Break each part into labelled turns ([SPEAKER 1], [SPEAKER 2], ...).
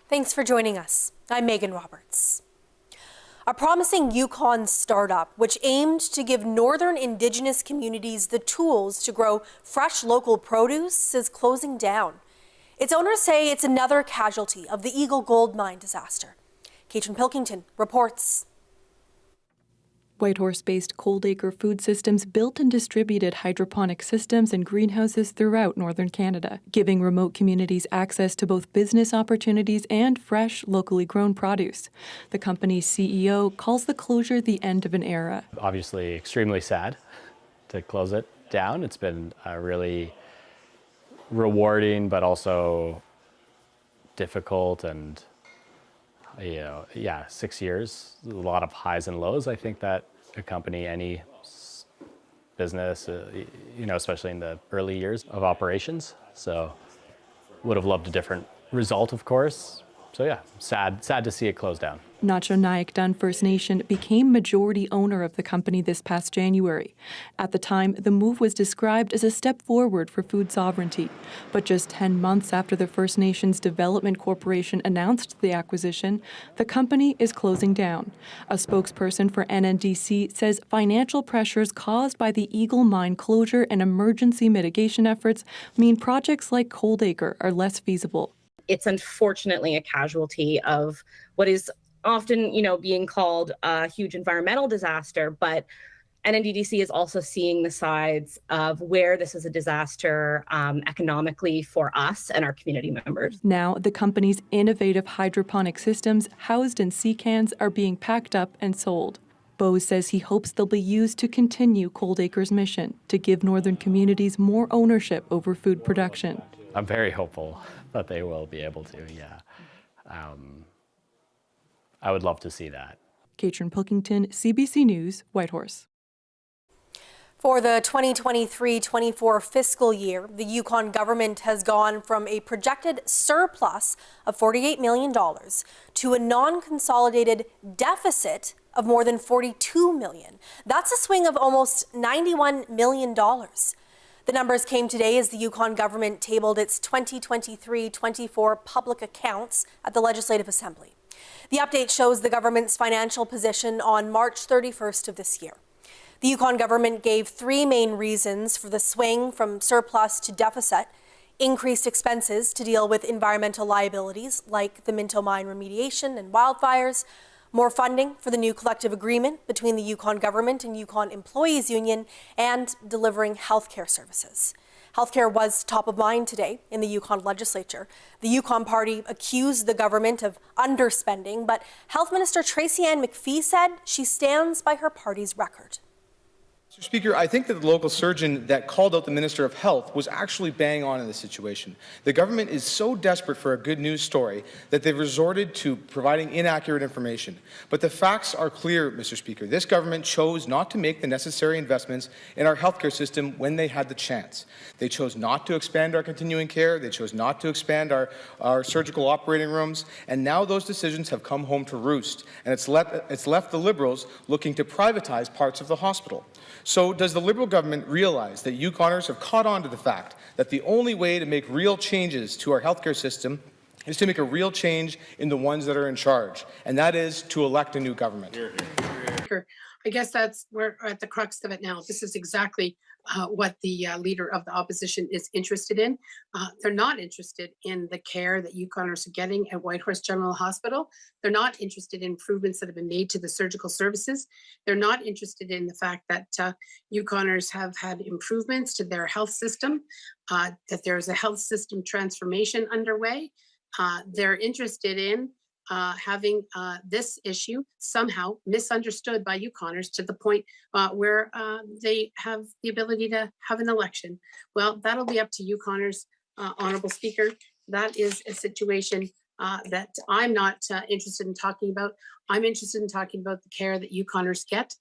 [SPEAKER 1] Thanks for joining us. I'm Megan Roberts. A promising Yukon startup, which aimed to give northern Indigenous communities the tools to grow fresh local produce, is closing down. Its owners say it's another casualty of the Eagle Gold Mine disaster. Katrin Pilkington reports.
[SPEAKER 2] Whitehorse-based Coldacre Food Systems built and distributed hydroponic systems and greenhouses throughout northern Canada, giving remote communities access to both business opportunities and fresh, locally grown produce. The company's CEO calls the closure the end of an era.
[SPEAKER 3] Obviously extremely sad to close it down. It's been really rewarding, but also difficult, and 6 years, a lot of highs and lows. I think that accompany any business, especially in the early years of operations. So would have loved a different result, of course. So yeah, sad to see it close down.
[SPEAKER 2] Nacho Nyack Dun First Nation became majority owner of the company this past January. At the time, the move was described as a step forward for food sovereignty. But just 10 months after the First Nations Development Corporation announced the acquisition, the company is closing down. A spokesperson for NNDC says financial pressures caused by the Eagle Mine closure and emergency mitigation efforts mean projects like Coldacre are less feasible.
[SPEAKER 4] It's unfortunately a casualty of what is often, being called a huge environmental disaster, but NNDC is also seeing the sides of where this is a disaster economically for us and our community members.
[SPEAKER 2] Now, the company's innovative hydroponic systems housed in sea cans are being packed up and sold. Bose says he hopes they'll be used to continue Coldacre's mission to give northern communities more ownership over food production.
[SPEAKER 3] I'm very hopeful that they will be able to, yeah. I would love to see that.
[SPEAKER 2] Katrin Pilkington, CBC News, Whitehorse.
[SPEAKER 1] For the 2023-24 fiscal year, the Yukon government has gone from a projected surplus of $48 million to a non-consolidated deficit of more than $42 million. That's a swing of almost $91 million. The numbers came today as the Yukon government tabled its 2023-24 public accounts at the Legislative Assembly. The update shows the government's financial position on March 31st of this year. The Yukon government gave three main reasons for the swing from surplus to deficit: increased expenses to deal with environmental liabilities like the Minto mine remediation and wildfires, more funding for the new collective agreement between the Yukon government and Yukon Employees Union, and delivering healthcare services. Healthcare was top of mind today in the Yukon legislature. The Yukon party accused the government of underspending, but Health Minister Tracy Ann McPhee said she stands by her party's record.
[SPEAKER 5] Mr. Speaker, I think that the local surgeon that called out the Minister of Health was actually bang on in this situation. The government is so desperate for a good news story that they've resorted to providing inaccurate information. But the facts are clear, Mr. Speaker. This government chose not to make the necessary investments in our healthcare system when they had the chance. They chose not to expand our continuing care. They chose not to expand our surgical operating rooms. And now those decisions have come home to roost. And it's left the Liberals looking to privatize parts of the hospital. So does the Liberal government realize that Yukoners have caught on to the fact that the only way to make real changes to our healthcare system is to make a real change in the ones that are in charge, and that is to elect a new government?
[SPEAKER 6] I guess we're at the crux of it now. This is exactly what the leader of the opposition is interested in. They're not interested in the care that Yukoners are getting at Whitehorse General Hospital. They're not interested in improvements that have been made to the surgical services. They're not interested in the fact that Yukoners have had improvements to their health system, that there's a health system transformation underway. They're interested in having this issue somehow misunderstood by Yukoners to the point where they have the ability to have an election. Well, that'll be up to Yukoners, Honourable Speaker. That is a situation that I'm not interested in talking about. I'm interested in talking about the care that Yukoners get,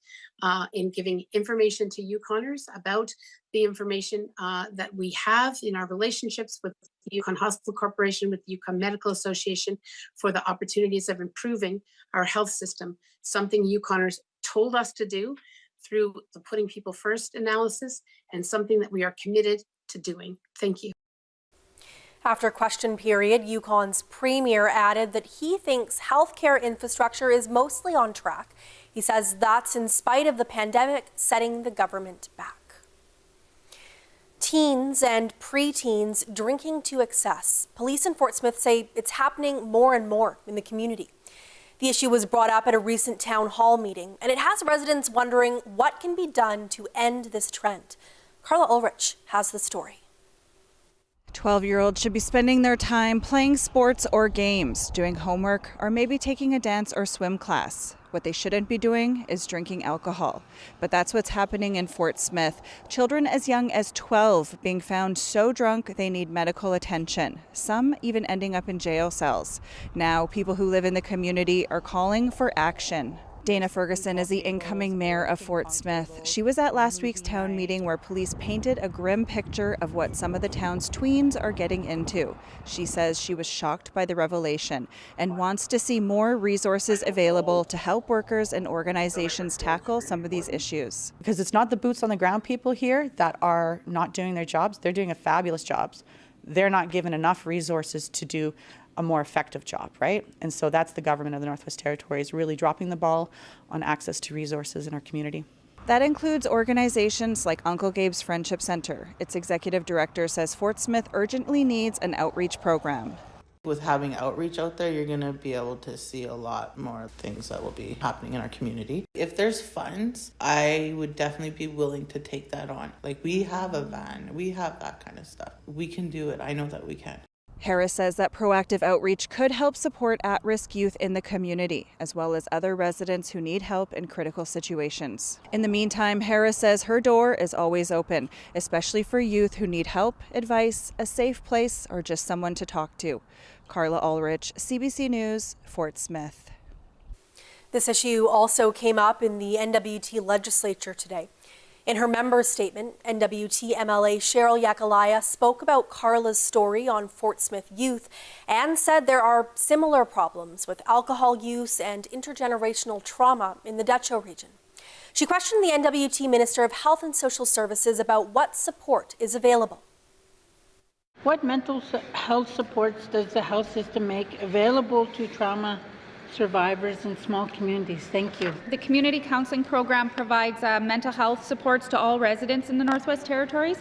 [SPEAKER 6] in giving information to Yukoners about the information that we have in our relationships with the Yukon Hospital Corporation, with the Yukon Medical Association, for the opportunities of improving our health system, something Yukoners told us to do through the Putting People First analysis, and something that we are committed to doing. Thank you.
[SPEAKER 1] After question period, Yukon's premier added that he thinks healthcare infrastructure is mostly on track. He says that's in spite of the pandemic setting the government back. Teens and preteens drinking to excess. Police in Fort Smith say it's happening more and more in the community. The issue was brought up at a recent town hall meeting, and it has residents wondering what can be done to end this trend. Carla Ulrich has the story.
[SPEAKER 7] 12-year-olds should be spending their time playing sports or games, doing homework, or maybe taking a dance or swim class. What they shouldn't be doing is drinking alcohol. But that's what's happening in Fort Smith. Children as young as 12 being found so drunk they need medical attention, some even ending up in jail cells. Now, people who live in the community are calling for action. Dana Ferguson is the incoming mayor of Fort Smith. She was at last week's town meeting where police painted a grim picture of what some of the town's tweens are getting into. She says she was shocked by the revelation and wants to see more resources available to help workers and organizations tackle some of these issues.
[SPEAKER 8] Because it's not the boots on the ground people here that are not doing their jobs. They're doing a fabulous job. They're not given enough resources to do a more effective job, right? And so that's the government of the Northwest Territories really dropping the ball on access to resources in our community.
[SPEAKER 7] That includes organizations like Uncle Gabe's Friendship Center. Its executive director says Fort Smith urgently needs an outreach program.
[SPEAKER 9] With having outreach out there, you're going to be able to see a lot more things that will be happening in our community. If there's funds, I would definitely be willing to take that on. Like, we have a van, we have that kind of stuff. We can do it. I know that we can.
[SPEAKER 7] Harris says that proactive outreach could help support at-risk youth in the community, as well as other residents who need help in critical situations. In the meantime, Harris says her door is always open, especially for youth who need help, advice, a safe place, or just someone to talk to. Carla Ulrich, CBC News, Fort Smith.
[SPEAKER 1] This issue also came up in the NWT legislature today. In her member's statement, NWT MLA Cheryl Yakalaya spoke about Carla's story on Fort Smith youth and said there are similar problems with alcohol use and intergenerational trauma in the Dutcho region. She questioned the NWT Minister of Health and Social Services about what support is available.
[SPEAKER 10] What mental health supports does the health system make available to trauma survivors in small communities? Thank you.
[SPEAKER 11] The community counseling program provides mental health supports to all residents in the Northwest Territories,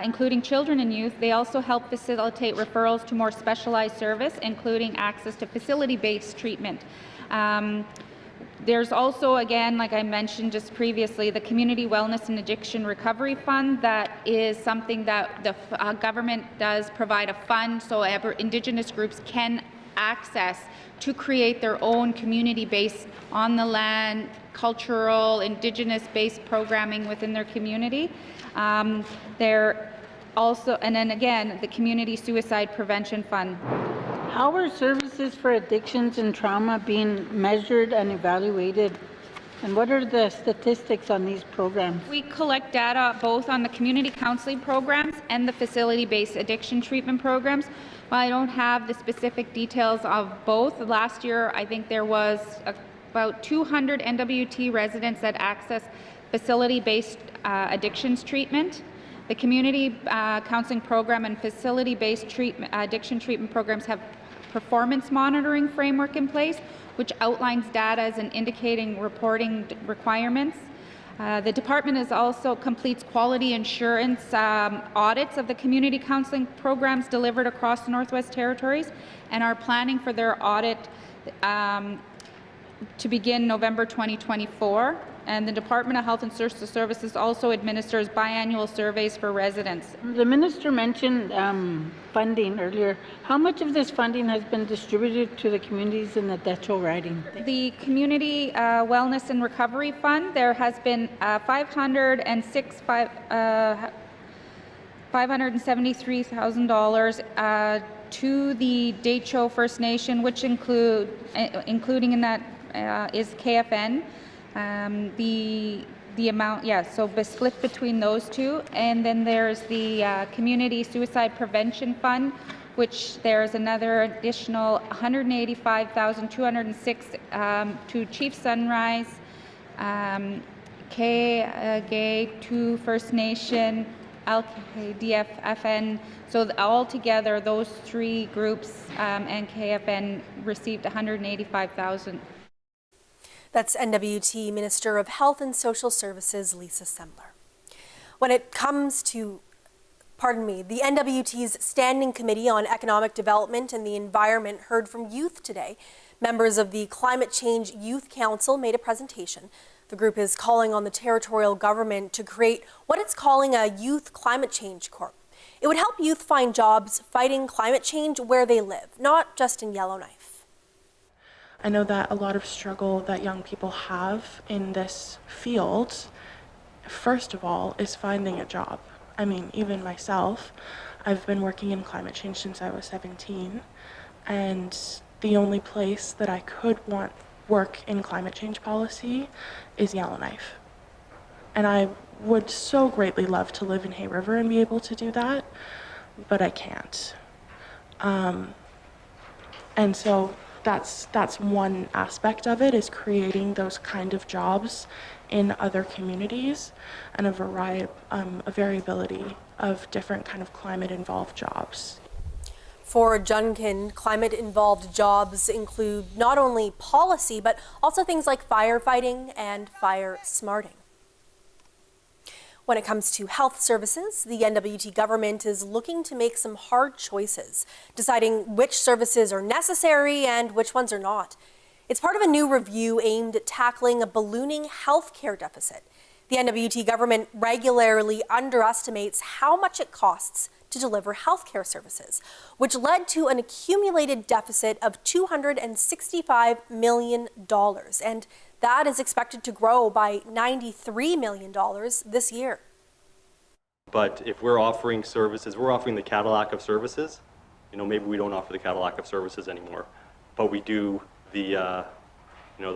[SPEAKER 11] including children and youth. They also help facilitate referrals to more specialized service, including access to facility-based treatment. There's also, again, like I mentioned just previously, the Community Wellness and Addiction Recovery Fund. That is something that the government does provide a fund so Indigenous groups can access to create their own community-based, on-the-land, cultural, Indigenous-based programming within their community. They're also, and then again, the Community Suicide Prevention Fund.
[SPEAKER 10] How are services for addictions and trauma being measured and evaluated? And what are the statistics on these programs?
[SPEAKER 11] We collect data both on the community counseling programs and the facility-based addiction treatment programs. While I don't have the specific details of both, last year I think there was about 200 NWT residents that access facility-based addictions treatment. The community counseling program and facility-based addiction treatment programs have performance monitoring framework in place, which outlines data and indicating reporting requirements. The department is also completes quality assurance audits of the community counseling programs delivered across the Northwest Territories, and are planning for their audit to begin November 2024. And the Department of Health and Social Services also administers biannual surveys for residents.
[SPEAKER 10] The minister mentioned funding earlier. How much of this funding has been distributed to the communities in the Dutcho riding?
[SPEAKER 11] The Community Wellness and Recovery Fund, there has been $573,000 to the Dutcho First Nation, which including in that is KFN. The amount, so split between those two. And then there's the Community Suicide Prevention Fund, which there's another additional $185,206 to Chief Sunrise, Gay to First Nation, LKDF, FN. So altogether, those three groups and KFN received $185,000.
[SPEAKER 1] That's NWT Minister of Health and Social Services, Lisa Sembler. When it comes to the NWT's Standing Committee on Economic Development and the Environment heard from youth today. Members of the Climate Change Youth Council made a presentation. The group is calling on the territorial government to create what it's calling a Youth Climate Change Corp. It would help youth find jobs fighting climate change where they live, not just in Yellowknife.
[SPEAKER 12] I know that a lot of struggle that young people have in this field, first of all, is finding a job. I mean, even myself, I've been working in climate change since I was 17, and the only place that I could work in climate change policy is Yellowknife. And I would so greatly love to live in Hay River and be able to do that, but I can't. And so that's one aspect of it, is creating those kind of jobs in other communities and a variability of different kind of climate-involved jobs.
[SPEAKER 1] For Junkin, climate-involved jobs include not only policy, but also things like firefighting and fire smarting. When it comes to health services, the NWT government is looking to make some hard choices, deciding which services are necessary and which ones are not. It's part of a new review aimed at tackling a ballooning healthcare deficit. The NWT government regularly underestimates how much it costs to deliver healthcare services, which led to an accumulated deficit of $265 million. And that is expected to grow by $93 million this year.
[SPEAKER 13] But if we're offering services, we're offering the Cadillac of services. Maybe we don't offer the Cadillac of services anymore, but we do the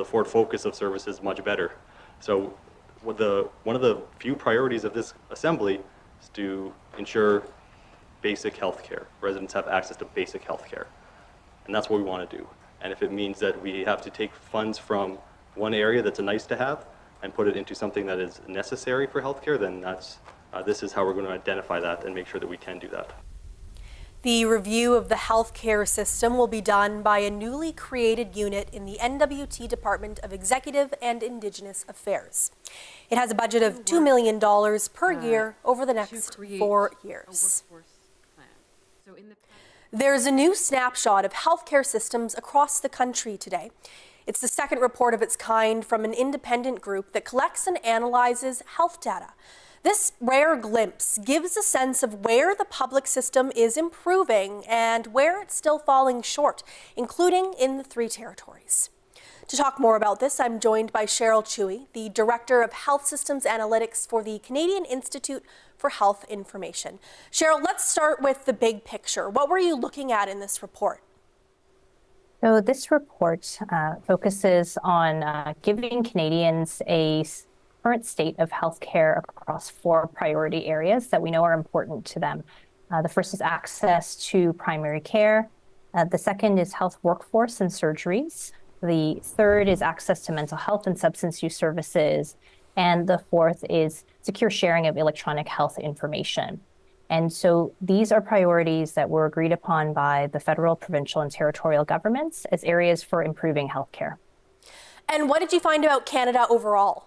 [SPEAKER 13] Ford Focus of services much better. So one of the few priorities of this assembly is to ensure basic health care. Residents have access to basic health care. And that's what we want to do. And if it means that we have to take funds from one area that's a nice to have and put it into something that is necessary for healthcare, then this is how we're going to identify that and make sure that we can do that.
[SPEAKER 1] The review of the healthcare system will be done by a newly created unit in the NWT Department of Executive and Indigenous Affairs. It has a budget of $2 million per year over the next 4 years. There's a new snapshot of healthcare systems across the country today. It's the second report of its kind from an independent group that collects and analyzes health data. This rare glimpse gives a sense of where the public system is improving and where it's still falling short, including in the 3 territories. To talk more about this, I'm joined by Cheryl Chewy, the Director of Health Systems Analytics for the Canadian Institute for Health Information. Cheryl, let's start with the big picture. What were you looking at in this report?
[SPEAKER 14] So this report focuses on giving Canadians a current state of healthcare across 4 priority areas that we know are important to them. The first is access to primary care. The second is health workforce and surgeries. The third is access to mental health and substance use services. And the fourth is secure sharing of electronic health information. And so these are priorities that were agreed upon by the federal, provincial, and territorial governments as areas for improving healthcare.
[SPEAKER 1] And what did you find about Canada overall?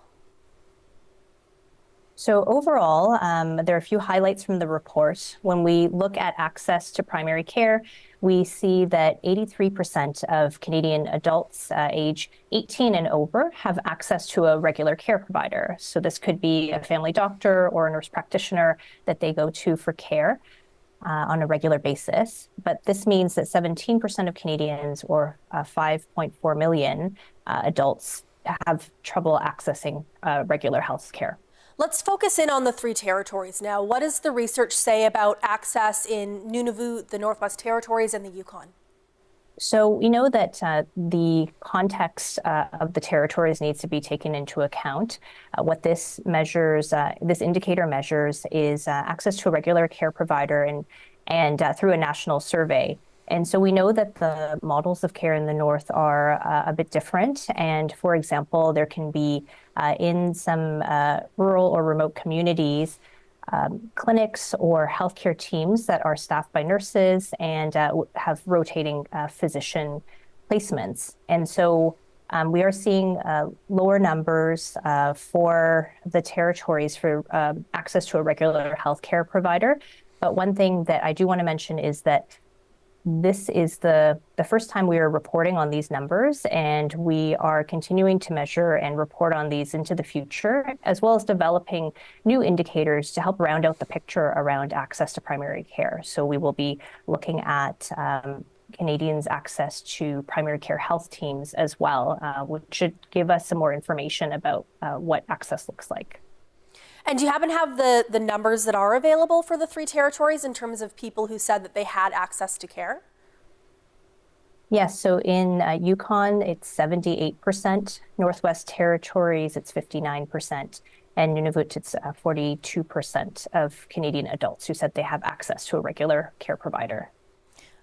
[SPEAKER 14] So overall, there are a few highlights from the report. When we look at access to primary care, we see that 83% of Canadian adults age 18 and over have access to a regular care provider. So this could be a family doctor or a nurse practitioner that they go to for care on a regular basis. But this means that 17% of Canadians, or 5.4 million adults, have trouble accessing regular health care.
[SPEAKER 1] Let's focus in on the 3 territories now. What does the research say about access in Nunavut, the Northwest Territories, and the Yukon?
[SPEAKER 14] So we know that the context of the territories needs to be taken into account. What this measures, this indicator measures, is access to a regular care provider and through a national survey. And so we know that the models of care in the North are a bit different. And for example, there can be in some rural or remote communities, clinics or healthcare teams that are staffed by nurses and have rotating physician placements. And so we are seeing lower numbers for the territories for access to a regular healthcare provider. But one thing that I do want to mention is that this is the first time we are reporting on these numbers, and we are continuing to measure and report on these into the future, as well as developing new indicators to help round out the picture around access to primary care. So we will be looking at Canadians' access to primary care health teams as well, which should give us some more information about what access looks like.
[SPEAKER 1] And do you happen to have the numbers that are available for the 3 territories in terms of people who said that they had access to care?
[SPEAKER 14] Yes, so in Yukon, it's 78%. Northwest Territories, it's 59%. And Nunavut, it's 42% of Canadian adults who said they have access to a regular care provider.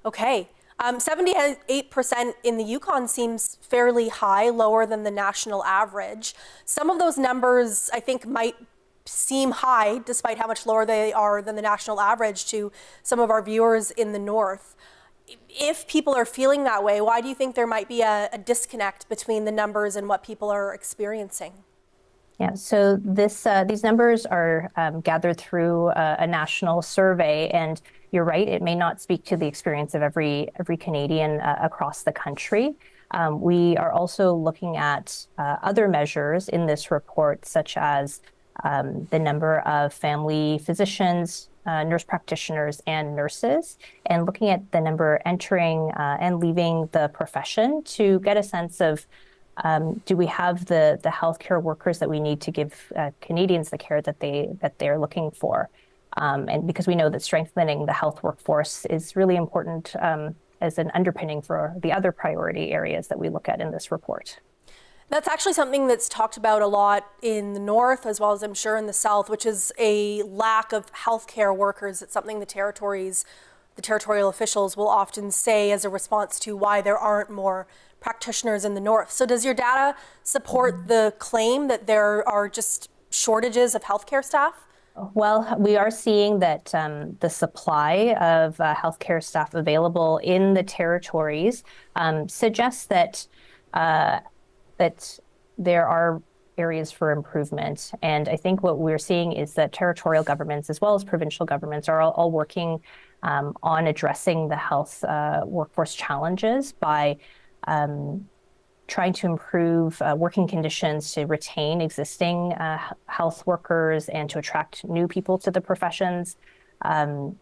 [SPEAKER 1] Okay. 78% in the Yukon seems fairly high, lower than the national average. Some of those numbers, I think, might seem high, despite how much lower they are than the national average to some of our viewers in the north. If people are feeling that way, why do you think there might be a disconnect between the numbers and what people are experiencing?
[SPEAKER 14] Yeah, so these numbers are gathered through a national survey, and you're right, it may not speak to the experience of every Canadian across the country. We are also looking at other measures in this report, such as the number of family physicians, nurse practitioners, and nurses, and looking at the number entering and leaving the profession to get a sense of do we have the healthcare workers that we need to give Canadians the care that they're looking for? And because we know that strengthening the health workforce is really important as an underpinning for the other priority areas that we look at in this report.
[SPEAKER 1] That's actually something that's talked about a lot in the north, as well as I'm sure in the south, which is a lack of healthcare workers. It's something the territorial officials will often say as a response to why there aren't more practitioners in the north. So does your data support the claim that there are just shortages of healthcare staff?
[SPEAKER 14] Well, we are seeing that the supply of healthcare staff available in the territories suggests that there are areas for improvement. And I think what we're seeing is that territorial governments as well as provincial governments are all working on addressing the health workforce challenges by trying to improve working conditions to retain existing health workers and to attract new people to the professions,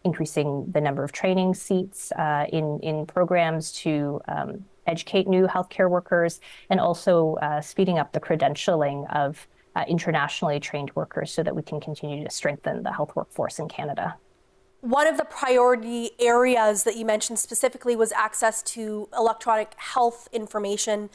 [SPEAKER 14] increasing the number of training seats in programs to educate new healthcare workers, and also speeding up the credentialing of internationally trained workers so that we can continue to strengthen the health workforce in Canada.
[SPEAKER 1] One of the priority areas that you mentioned specifically was access to electronic health information,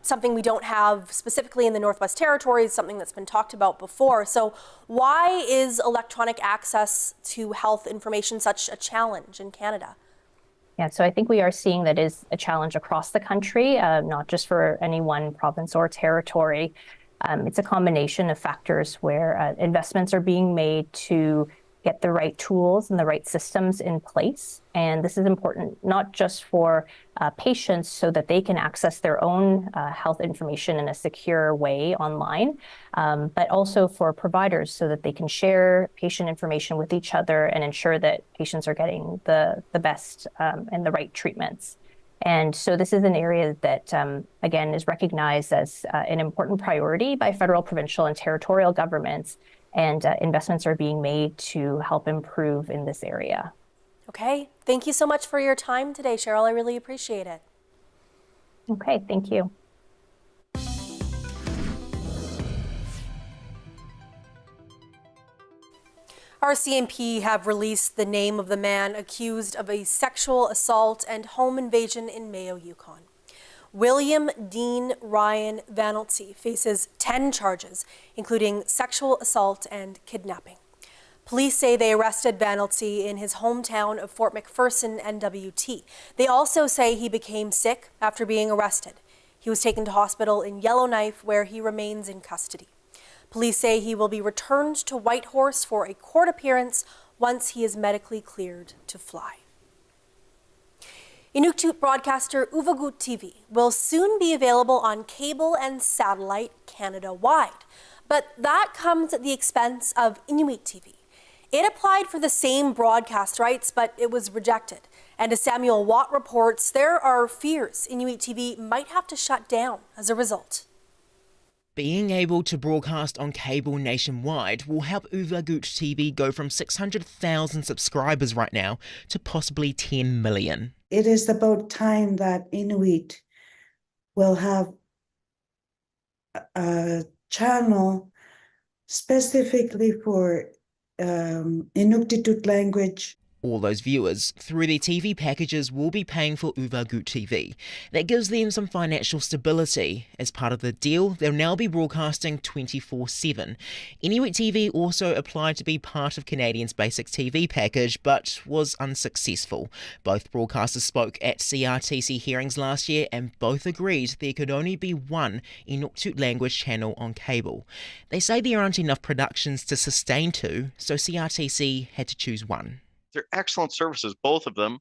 [SPEAKER 1] something we don't have specifically in the Northwest Territories, something that's been talked about before. So why is electronic access to health information such a challenge in Canada?
[SPEAKER 14] Yeah, so I think we are seeing that is a challenge across the country, not just for any one province or territory. It's a combination of factors where investments are being made to get the right tools and the right systems in place. And this is important not just for patients so that they can access their own health information in a secure way online, but also for providers so that they can share patient information with each other and ensure that patients are getting the best and the right treatments. And so this is an area that, again, is recognized as an important priority by federal, provincial, and territorial governments. And investments are being made to help improve in this area.
[SPEAKER 1] Okay, thank you so much for your time today, Cheryl. I really appreciate it.
[SPEAKER 14] Okay, thank you.
[SPEAKER 1] RCMP have released the name of the man accused of a sexual assault and home invasion in Mayo, Yukon. William Dean Ryan Vanelty faces 10 charges, including sexual assault and kidnapping. Police say they arrested Vanelty in his hometown of Fort McPherson, NWT. They also say he became sick after being arrested. He was taken to hospital in Yellowknife, where he remains in custody. Police say he will be returned to Whitehorse for a court appearance once he is medically cleared to fly. Inuk broadcaster Inuk TV will soon be available on cable and satellite Canada-wide. But that comes at the expense of Inuit TV. It applied for the same broadcast rights, but it was rejected. And as Samuel Watt reports, there are fears Inuit TV might have to shut down as a result.
[SPEAKER 15] Being able to broadcast on cable nationwide will help Inuk TV go from 600,000 subscribers right now to possibly 10 million.
[SPEAKER 16] It is about time that Inuit will have a channel specifically for Inuktitut language.
[SPEAKER 15] All those viewers, through their TV packages, will be paying for Inuk TV. That gives them some financial stability. As part of the deal, they'll now be broadcasting 24/7. Inuit TV also applied to be part of Canadian's basic TV package, but was unsuccessful. Both broadcasters spoke at CRTC hearings last year, and both agreed there could only be one Inuktitut language channel on cable. They say there aren't enough productions to sustain two, so CRTC had to choose one.
[SPEAKER 17] They're excellent services, both of them.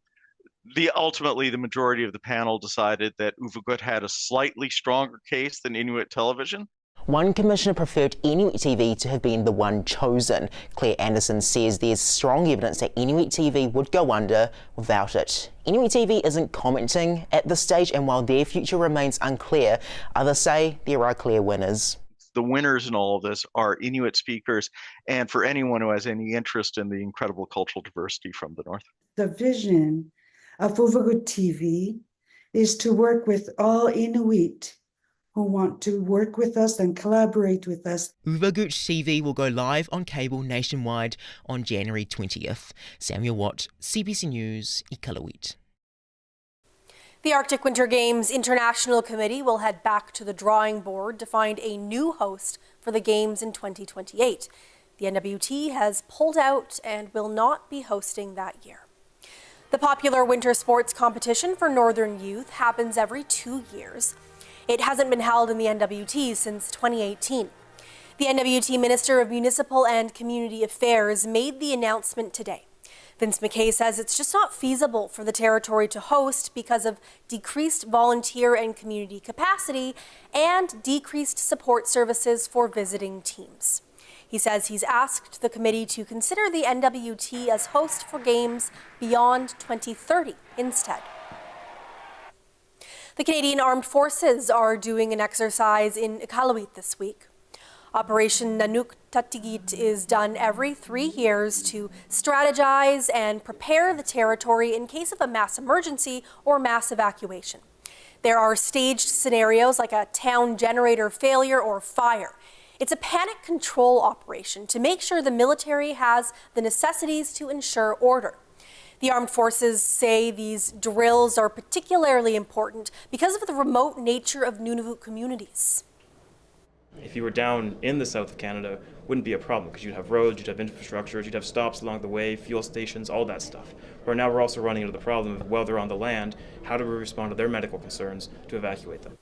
[SPEAKER 17] Ultimately, the majority of the panel decided that Inuk had a slightly stronger case than Inuit television.
[SPEAKER 15] One commissioner preferred Inuit TV to have been the one chosen. Claire Anderson says there's strong evidence that Inuit TV would go under without it. Inuit TV isn't commenting at this stage, and while their future remains unclear, others say there are clear winners.
[SPEAKER 17] The winners in all of this are Inuit speakers, and for anyone who has any interest in the incredible cultural diversity from the North.
[SPEAKER 16] The vision of Inuk TV is to work with all Inuit who want to work with us and collaborate with us.
[SPEAKER 15] Inuk TV will go live on cable nationwide on January 20th. Samuel Watt, CBC News, Iqaluit.
[SPEAKER 1] The Arctic Winter Games International Committee will head back to the drawing board to find a new host for the Games in 2028. The NWT has pulled out and will not be hosting that year. The popular winter sports competition for Northern youth happens every 2 years. It hasn't been held in the NWT since 2018. The NWT Minister of Municipal and Community Affairs made the announcement today. Vince McKay says it's just not feasible for the territory to host because of decreased volunteer and community capacity and decreased support services for visiting teams. He says he's asked the committee to consider the NWT as host for games beyond 2030 instead. The Canadian Armed Forces are doing an exercise in Iqaluit this week. Operation Inuk TV is done every 3 years to strategize and prepare the territory in case of a mass emergency or mass evacuation. There are staged scenarios like a town generator failure or fire. It's a panic control operation to make sure the military has the necessities to ensure order. The armed forces say these drills are particularly important because of the remote nature of Nunavut communities.
[SPEAKER 18] If you were down in the south of Canada, wouldn't be a problem because you'd have roads, you'd have infrastructure, you'd have stops along the way, fuel stations, all that stuff. Where now we're also running into the problem of while they're on the land, how do we respond to their medical concerns to evacuate them?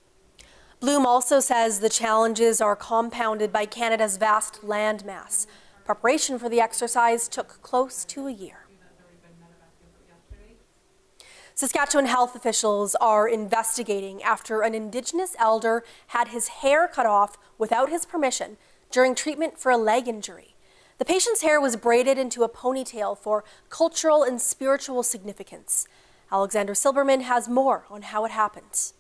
[SPEAKER 1] Bloom also says the challenges are compounded by Canada's vast landmass. Preparation for the exercise took close to a year. Saskatchewan health officials are investigating after an Indigenous elder had his hair cut off without his permission during treatment for a leg injury. The patient's hair was braided into a ponytail for cultural and spiritual significance. Alexander Silberman has more on how it happened.
[SPEAKER 19] It's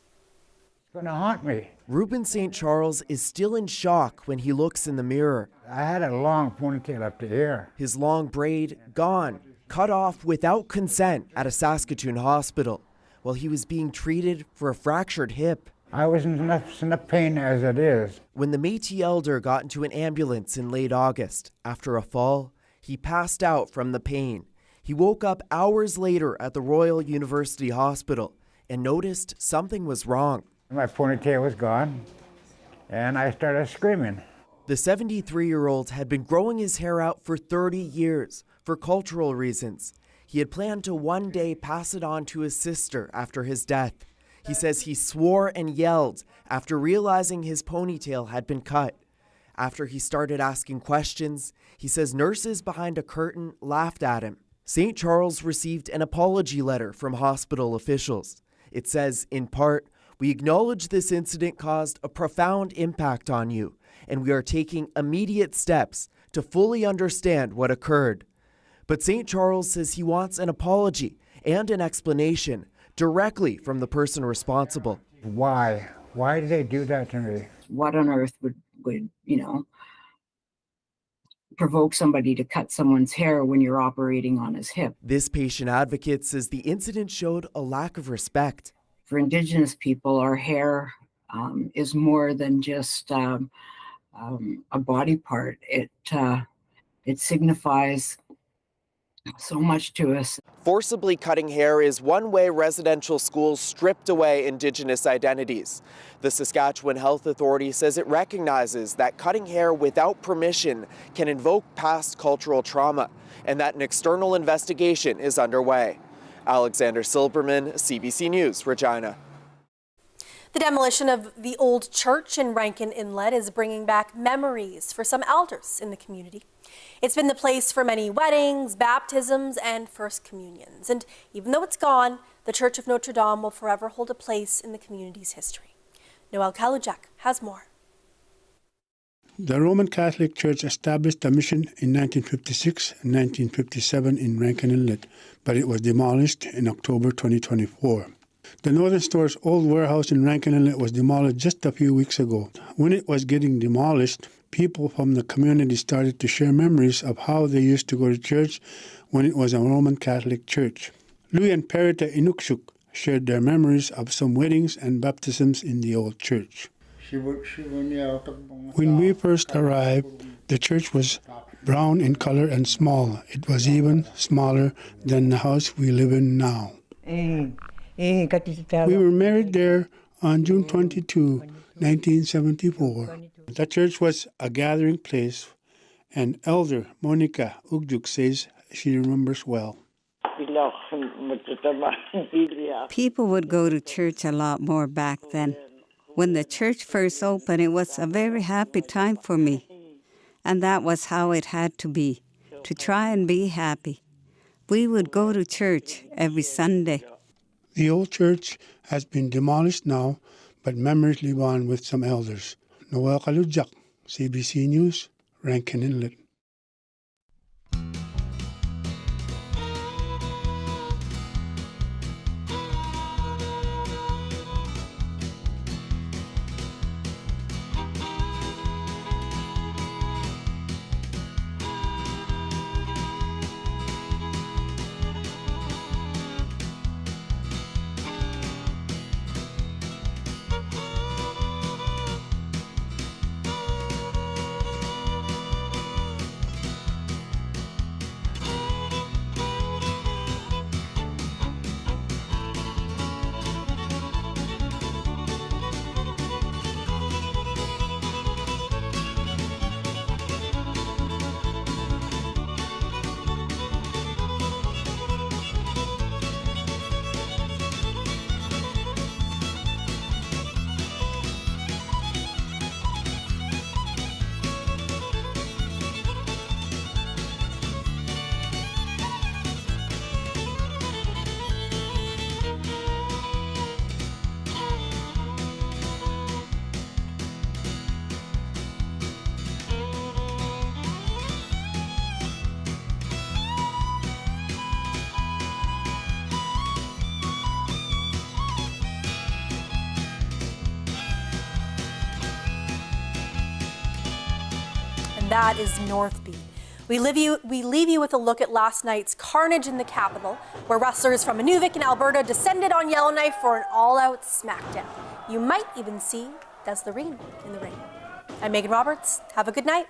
[SPEAKER 19] going to haunt me.
[SPEAKER 20] Reuben St. Charles is still in shock when he looks in the mirror.
[SPEAKER 19] I had a long ponytail up to here.
[SPEAKER 20] His long braid gone, cut off without consent at a Saskatoon hospital while he was being treated for a fractured hip.
[SPEAKER 19] I was in enough pain as it is.
[SPEAKER 20] When the Métis elder got into an ambulance in late August after a fall, he passed out from the pain. He woke up hours later at the Royal University Hospital and noticed something was wrong.
[SPEAKER 19] My ponytail was gone, and I started screaming.
[SPEAKER 20] The 73-year-old had been growing his hair out for 30 years for cultural reasons. He had planned to one day pass it on to his sister after his death. He says he swore and yelled after realizing his ponytail had been cut. After he started asking questions, he says nurses behind a curtain laughed at him. St. Charles received an apology letter from hospital officials. It says, in part, "We acknowledge this incident caused a profound impact on you, and we are taking immediate steps to fully understand what occurred." But St. Charles says he wants an apology and an explanation directly from the person responsible.
[SPEAKER 19] Why? Why did they do that to me?
[SPEAKER 21] What on earth would provoke somebody to cut someone's hair when you're operating on his hip?
[SPEAKER 20] This patient advocate says the incident showed a lack of respect.
[SPEAKER 21] For Indigenous people, our hair is more than just a body part. It signifies so much to us.
[SPEAKER 20] Forcibly cutting hair is one way residential schools stripped away Indigenous identities. The Saskatchewan Health Authority says it recognizes that cutting hair without permission can invoke past cultural trauma and that an external investigation is underway. Alexander Silberman, CBC News, Regina.
[SPEAKER 1] The demolition of the old church in Rankin Inlet is bringing back memories for some elders in the community. It's been the place for many weddings, baptisms, and first communions. And even though it's gone, the Church of Notre Dame will forever hold a place in the community's history. Noel Kalujek has more.
[SPEAKER 22] The Roman Catholic Church established a mission in 1956 and 1957 in Rankin Inlet, but it was demolished in October 2024. The Northern Store's old warehouse in Rankin Inlet was demolished just a few weeks ago. When it was getting demolished, people from the community started to share memories of how they used to go to church when it was a Roman Catholic church. Louis and Perita Inuk shared their memories of some weddings and baptisms in the old church. When we first arrived, the church was brown in color and small. It was even smaller than the house we live in now. We were married there on June 22, 1974. The church was a gathering place, and Elder Monica Ugjuk says she remembers well.
[SPEAKER 23] People would go to church a lot more back then. When the church first opened, it was a very happy time for me. And that was how it had to be, to try and be happy. We would go to church every Sunday.
[SPEAKER 22] The old church has been demolished now, but memories live on with some elders. Noel Kalujak, CBC News, Rankin Inlet.
[SPEAKER 1] That is Northbeat. We leave you with a look at last night's carnage in the capital, where wrestlers from Inuvik and Alberta descended on Yellowknife for an all-out smackdown. You might even see Des Loreen in the ring. I'm Megan Roberts. Have a good night.